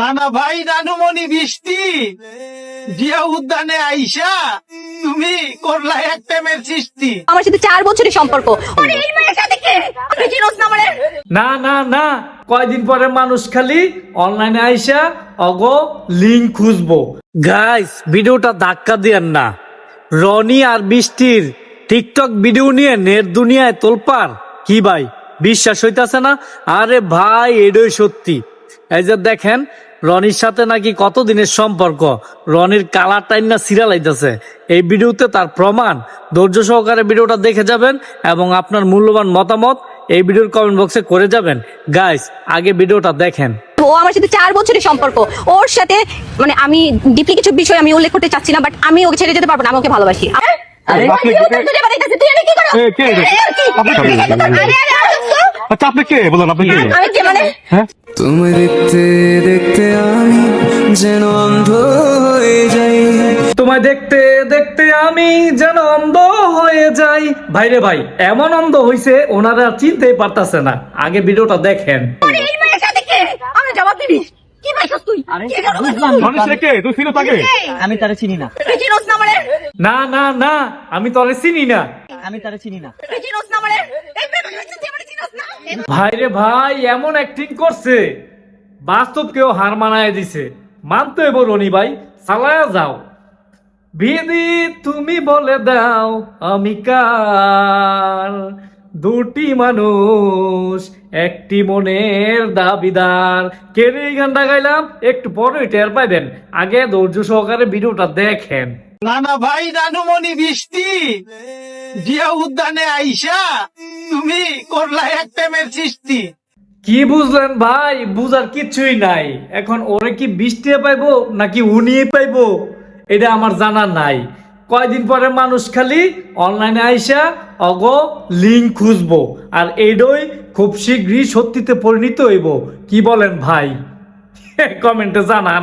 না ভাই, নানুমণি বৃষ্টি জিয়া উদ্যানে আইসা তুমি করলা এক প্রেমের সৃষ্টি। আমার সাথে 4 বছরের সম্পর্ক। আরে এই মেয়ের সাথে কে? আপনি চিনোস না আমারে? না না না, কয়দিন পরে মানুষ খালি অনলাইনে আইসা অগো লিঙ্ক খুঁজবো। গাইস, ভিডিওটা ধাক্কা দিয়েন না। রনি আর বৃষ্টির টিকটক ভিডিও নিয়ে নেট দুনিয়ায় তোলপাড়। কি ভাই, বিশ্বাস হইতাছে না? আরে ভাই, এটাই সত্যি। এই যে দেখেন, রনির সাথে নাকি কত দিনের সম্পর্ক, রনির কালার টাইম না সিরিয়াল আইতেছে। এই ভিডিওতে তার প্রমাণ। ধৈর্য সহকারে ভিডিওটা দেখে যাবেন এবং আপনার মূল্যবান মতামত এই ভিডিওর কমেন্ট বক্সে করে যাবেন। গাইস, আগে ভিডিওটা দেখেন। ও আমার সাথে 4 বছরের সম্পর্ক। ওর সাথে মানে আমি ডিপলি কিছু বিষয় আমি উল্লেখ করতে চাচ্ছি না, বাট আমি ওকে ছেড়ে যেতে পারবো না। আমি ওকে ভালোবাসি। আরে আপনি তুই এনে কি করো? কে রে? আচ্ছা, আপনি কে বলেন? আপনি কে? আমি কে মানে? তোমায় দেখতে দেখতে আমি যেন অন্ধ হয়ে যাই। তোমায় দেখতে দেখতে আমি যেন অন্ধ হয়ে যাই। ভাইরে ভাই, এমন অন্ধ হইছে ওনারা চিনতেই পারতাছে না। আগে ভিডিওটা দেখেন। আরে এই মেয়ের সাথে কে? আমি জবাব দিবি। কি ভাইছস তুই? মানুষ কে? তুই চিনো তাকে? আমি তারে চিনি না। তুই চিনোস না আমারে? না না না, আমি তোরে চিনি না। আমি তারে চিনি না। তুই চিনোস না আমারে? এই মেয়ে হচ্ছে তুই আমারে চিনোস না? ভাইরে ভাই, এমন অ্যাক্টিং করছে, বাস্তব কেউ হার মানায় দিছে। মানতে হইব রনি ভাই, চালায়া যাও। বিধি তুমি বলে দাও আমি কার, দুটি মানুষ একটি মনের দাবিদার। কেন এই গানটা গাইলাম একটু পরে টের পাইবেন। আগে ধৈর্য সহকারে ভিডিওটা দেখেন। না ভাই, নানুমণি বৃষ্টি জিয়া উদ্যানে আইসা তুমি করলা এক প্রেমের সৃষ্টি। কি বুঝলেন ভাই? বুঝার কিচ্ছুই নাই। এখন ওরে কি বৃষ্টি পাইবো নাকি উনিয়ে পাইবো এটা আমার জানা নাই। কয়দিন পরে মানুষ খালি অনলাইনে আইসা অগো লিঙ্ক খুঁজবো, আর এইডই খুব শীঘ্রই সত্যিতে পরিণত হইব। কি বলেন ভাই? কমেন্টে জানান।